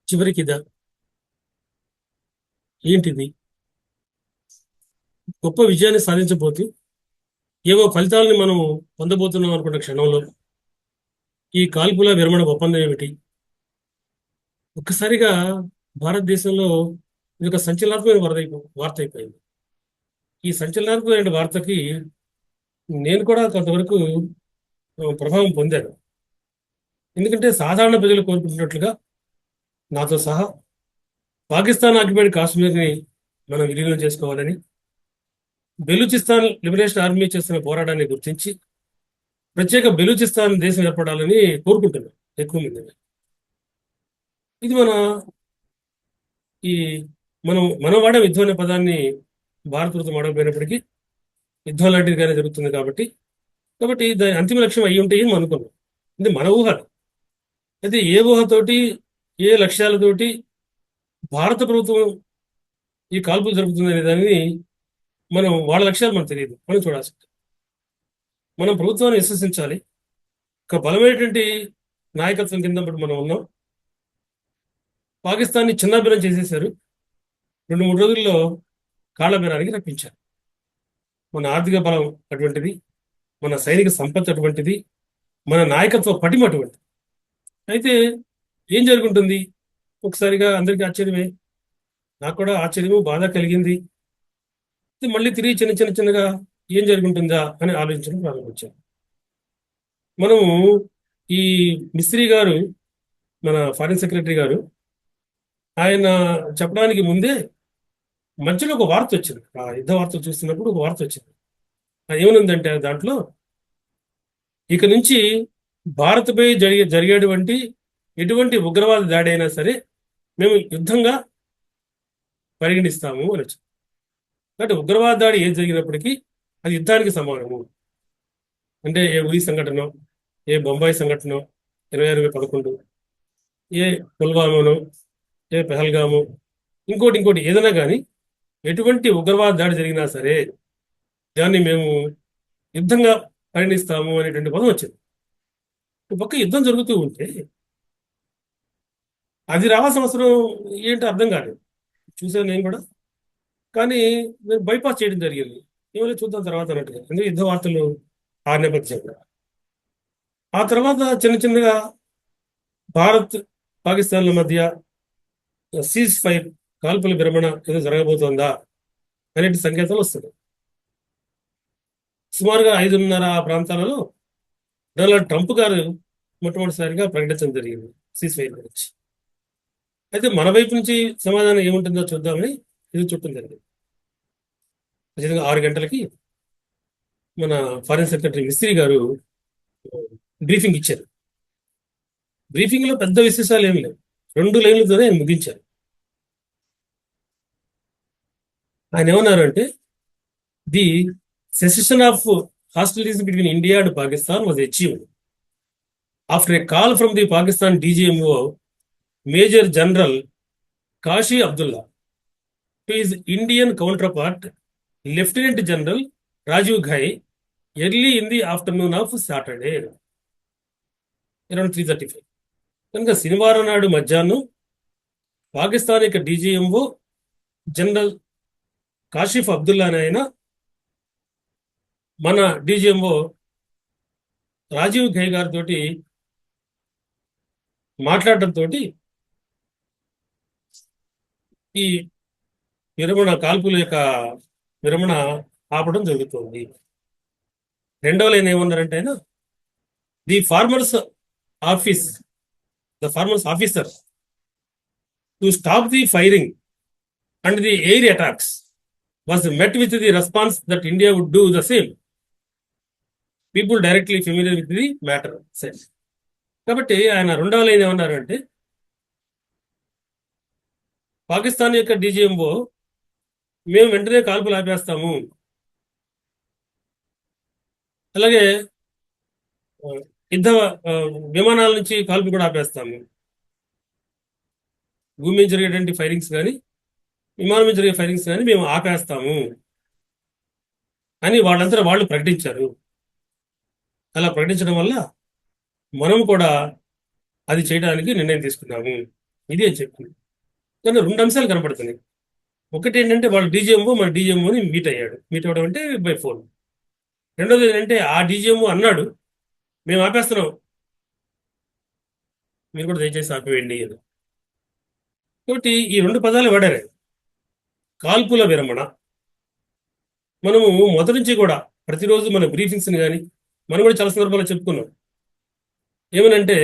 చివరికి ఇదా ఏంటిది గొప్ప విజయాన్ని సాధించబోతూ ఏవో ఫలితాలని మనం పొందబోతున్నాం అనుకున్న క్షణంలో ఈ కాల్పుల విరమణ ఒప్పందం ఏమిటి? ఒక్కసారిగా భారతదేశంలో ఇది ఒక సంచలనాత్మకమైన వార్త అయిపోయింది. ఈ సంచలనాత్మకమైన వార్తకి నేను కూడా కొంతవరకు ప్రభావం పొందాను. ఎందుకంటే సాధారణ ప్రజలు కోరుకుంటున్నట్లుగా నాతో సహా పాకిస్తాన్ ఆక్యుపైడ్ కాశ్మీర్ని మనం విలీనం చేసుకోవాలని, బెలూచిస్తాన్ లిబరేషన్ ఆర్మీ చేస్తున్న పోరాటాన్ని గుర్తించి ప్రత్యేక బెలూచిస్తాన్ దేశం ఏర్పడాలని కోరుకుంటున్నాం ఎక్కువ మంది. ఇది ఈ మనం వాడే యుద్ధం అనే పదాన్ని భారత ప్రభుత్వం వాడకపోయినప్పటికీ యుద్ధం లాంటిదిగానే జరుగుతుంది కాబట్టి దాని అంతిమ లక్ష్యం అయ్యి ఉంటాయి అని అనుకున్నాం. ఇది మన ఊహ. అయితే ఏ ఊహతోటి ఏ లక్ష్యాలతోటి భారత ప్రభుత్వం ఈ కాల్పులు జరుపుతుంది అనే దాన్ని వాళ్ళ లక్ష్యాలు మనకు తెలియదు, మనం చూడాల్సి ఉంటుంది. మనం ప్రభుత్వాన్ని విశ్వసించాలి. ఒక బలమైనటువంటి నాయకత్వం కింద మనం ఉన్నాం. పాకిస్తాన్ని చిన్నాభిన్నం చేసేశారు. 2-3 రోజుల్లో కాళ్ళబేరానికి రప్పించారు. మన ఆర్థిక బలం అటువంటిది, మన సైనిక సంపత్తి అటువంటిది, మన నాయకత్వ పటిమ అటువంటిది. అయితే ఏం జరుగుతుంది? ఒకసారిగా అందరికీ ఆశ్చర్యమే, నాకు కూడా ఆశ్చర్యము బాధ కలిగింది. మళ్ళీ తిరిగి చిన్నగా ఏం జరుగుతుందా అని ఆలోచించడం ప్రారంభించాం. మనము ఈ మిస్త్రీ గారు, మన ఫారిన్ సెక్రటరీ గారు, ఆయన చెప్పడానికి ముందే మధ్యలో ఒక వార్త వచ్చింది. ఆ యుద్ధ వార్తలు చూస్తున్నప్పుడు ఒక వార్త వచ్చింది. అది ఏమనుందంటే దాంట్లో ఇక నుంచి భారత్పై జరిగేటువంటి ఎటువంటి ఉగ్రవాద దాడి అయినా సరే మేము యుద్ధంగా పరిగణిస్తాము అని వచ్చింది. కాబట్టి ఉగ్రవాద దాడి ఏది జరిగినప్పటికీ అది యుద్ధానికి సమానము. అంటే ఏ ఉరి సంఘటన, ఏ బొంబాయి సంఘటన 26/11, ఏ పుల్వామానో, ఏ పెహల్గాము, ఇంకోటి ఏదైనా కానీ ఎటువంటి ఉగ్రవాద దాడి జరిగినా సరే దాన్ని మేము యుద్ధంగా పరిగణిస్తాము అనేటువంటి పదం వచ్చింది. ఒక పక్క యుద్ధం జరుగుతూ ఉంటే అది రావాల్సిన అవసరం ఏంటో అర్థం కాలేదు. చూసాను నేను కూడా, కానీ నేను బైపాస్ చేయడం జరిగింది. ఏమైనా చూద్దాం తర్వాత అన్నట్టుగా, ఎందుకంటే యుద్ధ వార్తలు ఆ నేపథ్యంలో. ఆ తర్వాత చిన్నగా భారత్ పాకిస్తాన్ల మధ్య సీజ్ ఫైర్, కాల్పుల విరమణ ఏదో జరగబోతోందా అనేటి సంకేతాలు వస్తున్నాయి. సుమారుగా 5:30 ఆ ప్రాంతాలలో డొనాల్డ్ ట్రంప్ గారు మొట్టమొదటిసారిగా ప్రకటించడం జరిగింది సీజ్ ఫైర్ గురించి. అయితే మన వైపు నుంచి సమాధానం ఏముంటుందో చూద్దామని ఇది చూడటం జరిగింది. ఖచ్చితంగా 6 గంటలకి మన ఫారిన్ సెక్రటరీ మిస్త్రీ గారు బ్రీఫింగ్ ఇచ్చారు. బ్రీఫింగ్ లో పెద్ద విశేషాలు ఏమి లేవు, 2 లైన్లతోనే ఆయన ముగించారు. ఆయన ఏమన్నారు అంటే, the cessation of hostilities between India and Pakistan was achieved after a call from the Pakistan DGMO major general Kashif Abdullah to his Indian counterpart lieutenant general Rajiv Ghai early in the afternoon of Saturday around 3:35. కనుక శనివారం నాడు మధ్యాహ్నం పాకిస్తాన్ యొక్క DGMO జనరల్ కాషిఫ్ అబ్దుల్లా అనే ఆయన మన DGMO Rajiv ఘై గారితో మాట్లాడటంతో ఈ కాల్పుల యొక్క విరమణ ఆపడం జరుగుతుంది. రెండవ లైన్ ఏమన్నారంటే ఆయన, the farmers officer to stop the firing and the air attacks was met with the response that India would do the same. People directly familiar with the matter said. కాబట్టి ఆయన రెండవ లైన్ ఏమన్నారంటే, పాకిస్తాన్ యొక్క DGMO మేము వెంటనే కాల్పులు ఆపేస్తాము, అలాగే యుద్ధ విమానాల నుంచి కాల్పులు కూడా ఆపేస్తాము, భూమి మీద జరిగేటువంటి ఫైరింగ్స్ కానీ విమానం మీద జరిగే ఫైరింగ్స్ కానీ మేము ఆపేస్తాము అని వాళ్ళంతా వాళ్ళు ప్రకటించారు. అలా ప్రకటించడం వల్ల మనం కూడా అది చేయడానికి నిర్ణయం తీసుకున్నాము. ఇది అని చెప్పింది. కానీ రెండు అంశాలు కనపడుతున్నాయి. ఒకటి ఏంటంటే వాళ్ళ డీజీఎంఓ మన డీజీఎంఓని మీట్ అవ్వడం అంటే బై ఫోన్. రెండోది ఏంటంటే ఆ డీజీఎంఓ అన్నాడు మేము ఆపేస్తున్నాం, మీరు కూడా దయచేసి ఆపివేయండి అని. కాబట్టి ఈ రెండు పదాలు వాడారు. కాల్పుల విరమణ. మనము మొదటి నుంచి కూడా ప్రతిరోజు మన బ్రీఫింగ్స్ని కానీ మనం కూడా చాలా సందర్భాల్లో చెప్పుకున్నాం. ఏమనంటే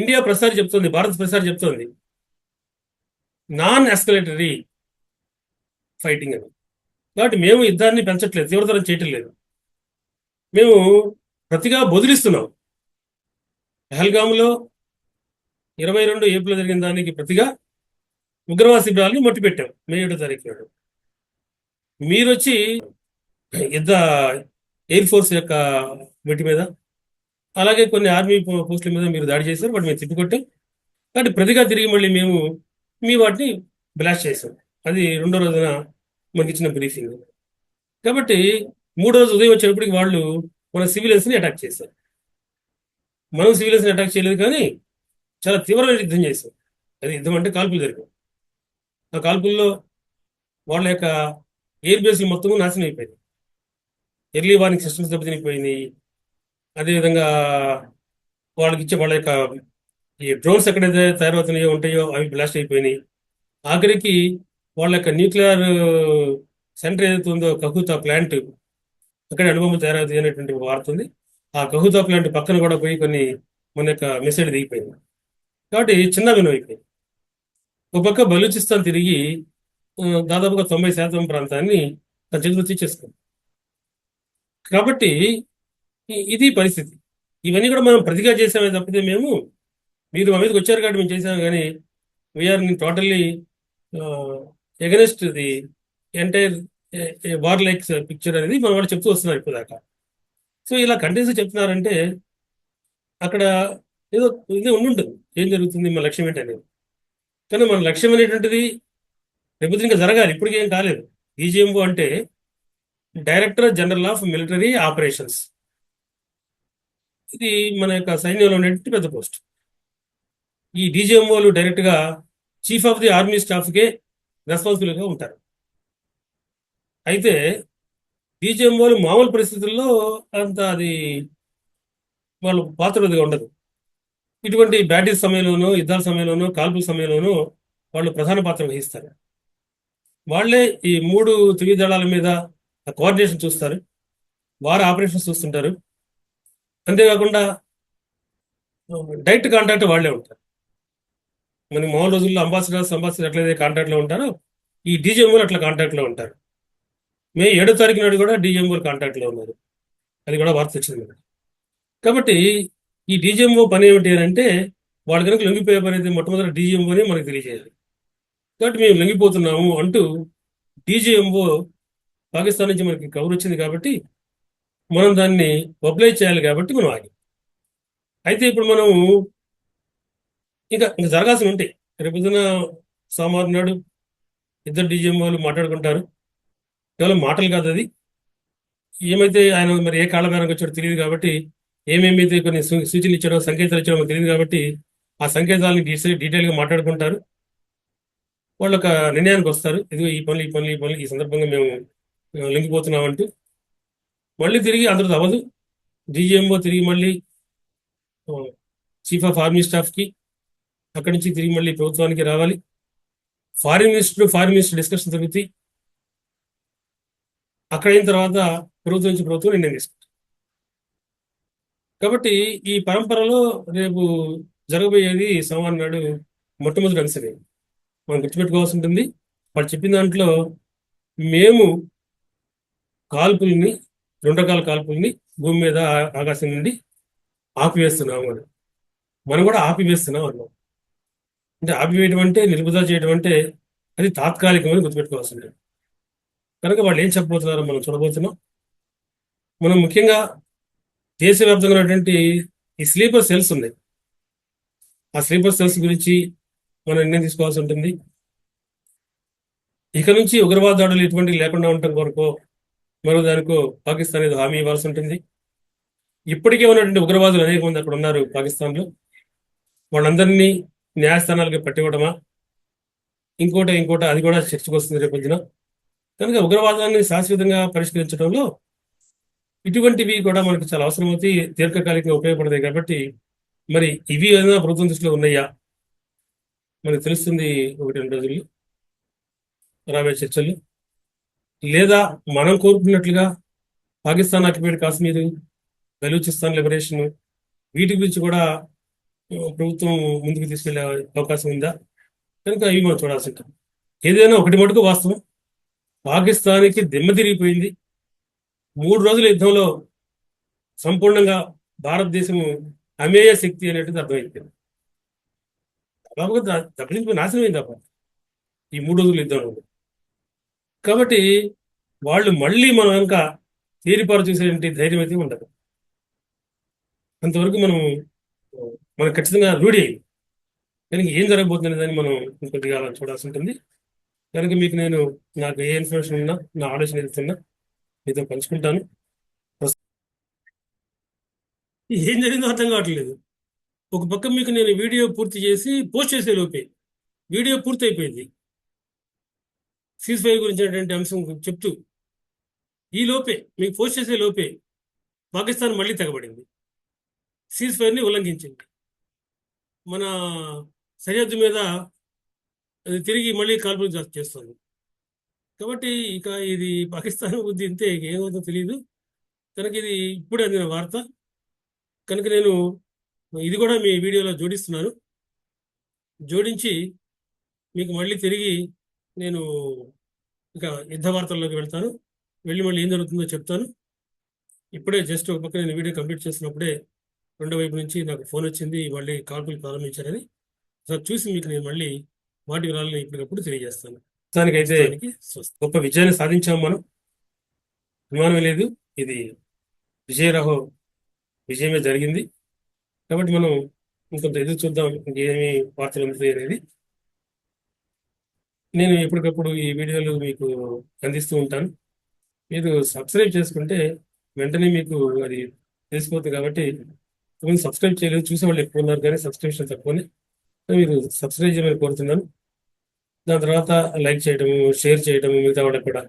ఇండియా ప్రసారి చెప్తుంది, భారత్ ప్రసారి చెప్తుంది నాన్ ఎస్కలేటరీ ఫైటింగ్ అని. కాబట్టి మేము యుద్ధాన్ని పెంచట్లేదు, తీవ్రతరం చేయటం లేదు, మేము ప్రతిగా బదులిస్తున్నాం. పహల్గామ్లో 22 ఏప్రిల్ జరిగిన దానికి ప్రతిగా ఉగ్రవాద శిబిరాలని మట్టిపెట్టాం మే 7వ తారీఖు నాడు. మీరు వచ్చి యుద్ధ ఎయిర్ ఫోర్స్ యొక్క వీటి మీద అలాగే కొన్ని ఆర్మీ పోస్టుల మీద మీరు దాడి చేశారు, వాటి మేము తిప్పికొట్టాం. కాబట్టి ప్రతిగా తిరిగి మళ్ళీ మేము మీ వాటిని బ్లాస్ట్ చేసాం. అది రెండో రోజున మనకి ఇచ్చిన బ్రీఫింగ్. కాబట్టి మూడో రోజు ఉదయం వచ్చేటప్పటికి వాళ్ళు మన సివిలియన్స్ని అటాక్ చేశారు. మనం సివిలియన్స్ని అటాక్ చేయలేదు, కానీ చాలా తీవ్రమైన యుద్ధం చేశాం. అది యుద్ధం అంటే కాల్పులు జరిగాయి. ఆ కాల్పుల్లో వాళ్ళ యొక్క ఎయిర్ బేస్లు మొత్తం నాశనం అయిపోయింది. ఎర్లీ వార్నింగ్ సిస్టమ్స్ దెబ్బతినిపోయింది. అదేవిధంగా వాళ్ళకి ఇచ్చే వాళ్ళ యొక్క ఈ డ్రోన్స్ ఎక్కడైతే తయారవుతున్నాయో ఉంటాయో అవి బ్లాస్ట్ అయిపోయినాయి. ఆఖరికి వాళ్ళ యొక్క న్యూక్లియర్ సెంటర్ ఏదైతే ఉందో కహూతా ప్లాంట్, అక్కడ అనుభవం తయారవుతుంది అనేటువంటి ఒక వార్త ఉంది. ఆ కహూతా ప్లాంట్ పక్కన కూడా పోయి కొన్ని మన యొక్క మిసైల్ దిగిపోయింది. కాబట్టి చిన్న వినం అయిపోయింది. ఒక పక్క బలూచిస్తాన్ తిరిగి దాదాపుగా 90% ప్రాంతాన్ని తన చేతిలో తీసేసుకుంది. కాబట్టి ఇది పరిస్థితి. ఇవన్నీ కూడా మనం ప్రతిగా చేసామే తప్పితే మీరు మా మీదకి వచ్చారు కాబట్టి మేము చేసాము, కానీ we are totally against the entire war like picture అనేది మన వాళ్ళు చెప్తూ వస్తున్నారు ఇప్పుడు దాకా. సో ఇలా కంటిన్యూస్ చెప్తున్నారంటే అక్కడ ఏదో ఇది ఉండుంటుంది, ఏం జరుగుతుంది, మన లక్ష్యం ఏంటనేది. కానీ మన లక్ష్యం అనేటువంటిది రేపు ఇంకా జరగాలి, ఇప్పటికీ ఏం కాలేదు. డీజీఎంఓ అంటే director general of military operations. ఇది మన యొక్క సైన్యంలో ఉన్నటువంటి పెద్ద పోస్ట్. ఈ డీజీఎంఓలు డైరెక్ట్గా చీఫ్ ఆఫ్ ది ఆర్మీ స్టాఫ్కే రెస్పాన్సిబుల్గా ఉంటారు. అయితే డీజీఎంఓలు మామూలు పరిస్థితుల్లో అంత అది వాళ్ళు పాత్రదిగా ఉండదు. ఇటువంటి బ్యాటిల్ సమయంలోనూ, యుద్ధాల సమయంలోనూ, కాల్పుల సమయంలోనూ వాళ్ళు ప్రధాన పాత్ర వహిస్తారు. వాళ్ళే ఈ 3 త్రివిధ దళాల మీద కోఆర్డినేషన్ చూస్తారు, వారు ఆపరేషన్స్ చూస్తుంటారు. అంతేకాకుండా డైరెక్ట్ కాంటాక్ట్ వాళ్ళే ఉంటారు. మనకి మామూలు రోజుల్లో అంబాసిడర్ ఎట్లయితే కాంటాక్ట్లో ఉంటారో ఈ డీజీఎంఓలు అట్లా కాంటాక్ట్లో ఉంటారు. మే 7వ తారీఖు నాడు కూడా డీజీఎంఓలు కాంటాక్ట్లో ఉన్నారు. అది కూడా వార్త వచ్చింది మనకి. కాబట్టి ఈ డీజీఎంఓ పని ఏమిటి అని అంటే వాళ్ళు కనుక లొంగిపోయే పని అయితే మొట్టమొదటి డీజీఎంఓనే మనకు తెలియజేయాలి. కాబట్టి మేము లొంగిపోతున్నాము అంటూ డీజీఎంఓ పాకిస్తాన్ నుంచి మనకి కవర్ వచ్చింది కాబట్టి మనం దాన్ని అప్లై చేయాలి, కాబట్టి మనం ఆగి. అయితే ఇప్పుడు మనం ఇంకా జరగాల్సి ఉంటాయి. రేపొద్దున సోమవారం నాడు ఇద్దరు డీజీఎంఓలు మాట్లాడుకుంటారు. కేవలం మాటలు కాదు, అది ఏమైతే ఆయన మరి ఏ కాళ్ళ మేరకు వచ్చాడో తెలియదు కాబట్టి, ఏమేమైతే కొన్ని సూచనలు ఇచ్చాడో, సంకేతాలు ఇచ్చాడో మనకు తెలియదు కాబట్టి ఆ సంకేతాలని డీటెయిల్గా మాట్లాడుకుంటారు. వాళ్ళు ఒక నిర్ణయానికి వస్తారు, ఇదిగో ఈ పనులు ఈ సందర్భంగా మేము లొంగిపోతున్నామంటూ. మళ్ళీ తిరిగి అందరితో అవ్వదు. డీజీఎంఓ తిరిగి మళ్ళీ చీఫ్ ఆఫ్ ఆర్మీ స్టాఫ్కి, అక్కడి నుంచి తిరిగి మళ్ళీ ప్రభుత్వానికి రావాలి. ఫారిన్ మినిస్టర్ డిస్కషన్ జరుగుతాయి. అక్కడ అయిన తర్వాత ప్రభుత్వం నుంచి ప్రభుత్వం నిర్ణయం తీసుకుంటారు. కాబట్టి ఈ పరంపరలో రేపు జరగబోయేది సోమవారం నాడు మొట్టమొదటి అంశమే మనం గుర్తుపెట్టుకోవాల్సి ఉంటుంది. వాళ్ళు చెప్పిన దాంట్లో మేము కాల్పుల్ని, 2 రకాల కాల్పుల్ని భూమి మీద ఆకాశం నుండి ఆపివేస్తున్నాము అని. మనం కూడా ఆపివేస్తున్నాం అన్నాం. అంటే ఆపివేయడం అంటే, నిలుపుదల చేయడం అంటే అది తాత్కాలికమని గుర్తుపెట్టుకోవాల్సి ఉంటుంది. కనుక వాళ్ళు ఏం చెప్పబోతున్నారో మనం చూడబోతున్నాం. మనం ముఖ్యంగా దేశవ్యాప్తంగా ఉన్నటువంటి ఈ స్లీపర్ సెల్స్ ఉన్నాయి. ఆ స్లీపర్ సెల్స్ గురించి మనం నిర్ణయం తీసుకోవాల్సి ఉంటుంది. ఇక నుంచి ఉగ్రవాద దాడులు ఎటువంటి లేకుండా ఉండటం కొరకు మరో దానికో పాకిస్తాన్ ఏదో హామీ ఇవ్వాల్సి ఉంటుంది. ఇప్పటికే ఉన్నటువంటి ఉగ్రవాదులు అనేక మంది అక్కడ ఉన్నారు పాకిస్తాన్లో. వాళ్ళందరినీ న్యాయస్థానాలకి పట్టివ్వడమా, ఇంకోటి అది కూడా చర్చకు వస్తుంది రేపు పొద్దున. కనుక ఉగ్రవాదాన్ని శాశ్వతంగా పరిష్కరించడంలో ఇటువంటివి కూడా మనకు చాలా అవసరమవుతాయి, దీర్ఘకాలికంగా ఉపయోగపడతాయి. కాబట్టి మరి ఇవి ఏదైనా ప్రభుత్వం దృష్టిలో ఉన్నాయా మనకు తెలుస్తుంది 1-2 రోజుల్లో రాబోయే చర్చలు. లేదా మనం కోరుకున్నట్లుగా పాకిస్తాన్ ఆక్యుపైడ్ కాశ్మీర్, బలూచిస్తాన్ లిబరేషన్, వీటి గురించి కూడా ప్రభుత్వం ముందుకు తీసుకెళ్లే అవకాశం ఉందా? కనుక ఇవి మనం చూడాల్సి ఉంటుంది. ఏదైనా ఒకటి మటుకు వాస్తవం, పాకిస్తాన్కి దిమ్మ తిరిగిపోయింది. 3 రోజుల యుద్ధంలో సంపూర్ణంగా భారతదేశం అమేయ శక్తి అనేటిది అర్థమైపోయింది. దాదాపుగా దెబ్బతించి నాశనమైంది తప్ప ఈ 3 రోజుల యుద్ధంలో. కాబట్టి వాళ్ళు మళ్ళీ మనం కనుక తీరిపారు చూసేటువంటి ధైర్యం అయితే ఉండదు. అంతవరకు మనం ఖచ్చితంగా రూఢి అయింది. కనుక ఏం జరగబోతుందనే దాన్ని మనం ఇంకొద్దిగా అలా చూడాల్సి ఉంటుంది. కనుక మీకు నేను నాకు ఏ ఇన్ఫర్మేషన్ ఉన్నా, నా ఆలోచన ఏదైతున్నా మీతో పంచుకుంటాను. ఏం జరిగిందో అర్థం కావట్లేదు. ఒక పక్క మీకు నేను వీడియో పూర్తి చేసి పోస్ట్ చేసే లోపే వీడియో పూర్తి అయిపోయింది, సీజ్ ఫైర్ గురించినటువంటి అంశం చెప్తూ. ఈ లోపే మీకు పోస్ట్ చేసే లోపే పాకిస్తాన్ మళ్ళీ తెగబడింది, సీజ్ ఫైర్ని ఉల్లంఘించింది. మన సరిహద్దు మీద అది తిరిగి మళ్ళీ కాల్పులు చేస్తుంది. కాబట్టి ఇక ఇది పాకిస్తాన్ బుద్ధి ఇంతే, ఏమవుతుందో తెలియదు. కనుక ఇది ఇప్పుడే అందిన వార్త. కనుక నేను ఇది కూడా మీ వీడియోలో జోడిస్తున్నాను. జోడించి మీకు మళ్ళీ తిరిగి నేను ఇక యుద్ధ వార్తల్లోకి వెళ్తాను. వెళ్ళి మళ్ళీ ఏం జరుగుతుందో చెప్తాను. ఇప్పుడే జస్ట్ ఒక పక్క నేను వీడియో కంప్లీట్ చేస్తున్నప్పుడే రెండో వైపు నుంచి నాకు ఫోన్ వచ్చింది, మళ్ళీ కాల్పులు ప్రారంభించారని. సార్ చూసి మీకు నేను మళ్ళీ వాటి వివరాలను ఇప్పటికప్పుడు తెలియజేస్తాను. దానికైతే గొప్ప విజయాన్ని సాధించాము మనం, అనుమానమే లేదు. ఇది విజయరాహో విజయమే జరిగింది. కాబట్టి మనం ఇంకొంత ఎదురు చూద్దాం, ఇంకేమి వార్తలు అందుతాయి అనేది. నేను ఎప్పటికప్పుడు ఈ వీడియోలు మీకు అందిస్తూ ఉంటాను. మీరు సబ్స్క్రైబ్ చేసుకుంటే వెంటనే మీకు అది తెలిసిపోతుంది. కాబట్టి కొంతమంది సబ్స్క్రైబ్ చేయలేదు, చూసే వాళ్ళు ఎక్కువ ఉన్నారు కానీ సబ్స్క్రిప్షన్ తక్కువని. మీరు సబ్స్క్రైబ్ చేయమని కోరుతున్నాను. దాని తర్వాత లైక్ చేయడము, షేర్ చేయడము, మిగతా వాళ్ళకి కూడా.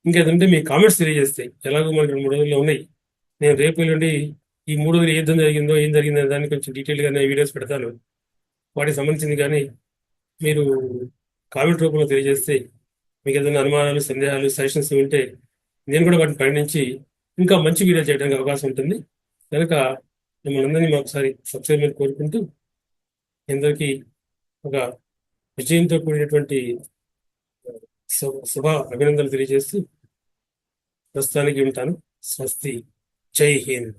ఇంకేదంటే మీ కామెంట్స్ తెలియజేస్తాయి. ఎలాగో మనకి 3 రోజుల్లో ఉన్నాయి. నేను రేపు ఎల్లుండి ఈ 3 రోజులు ఏ యుద్ధం జరిగిందో, ఏం జరిగిందో దాన్ని కొంచెం డీటెయిల్గా వీడియోస్ పెడతాను. వాటికి సంబంధించింది కానీ మీరు కామెంట్ రూపంలో తెలియజేస్తే, మీకు ఏదైనా అనుమానాలు, సందేహాలు, సజెషన్స్ ఉంటే నేను కూడా వాటిని పరిగణించి ఇంకా మంచి వీడియో చేయడానికి అవకాశం ఉంటుంది. కనుక మిమ్మల్ని అందరినీ ఒకసారి సబ్స్క్రైబ్ అని కోరుకుంటూ, అందరికీ ఒక విజయంతో కూడినటువంటి శుభ అభినందనలు తెలియజేస్తూ ప్రస్తుతానికి ఉంటాను. స్వస్తి. జై హింద్.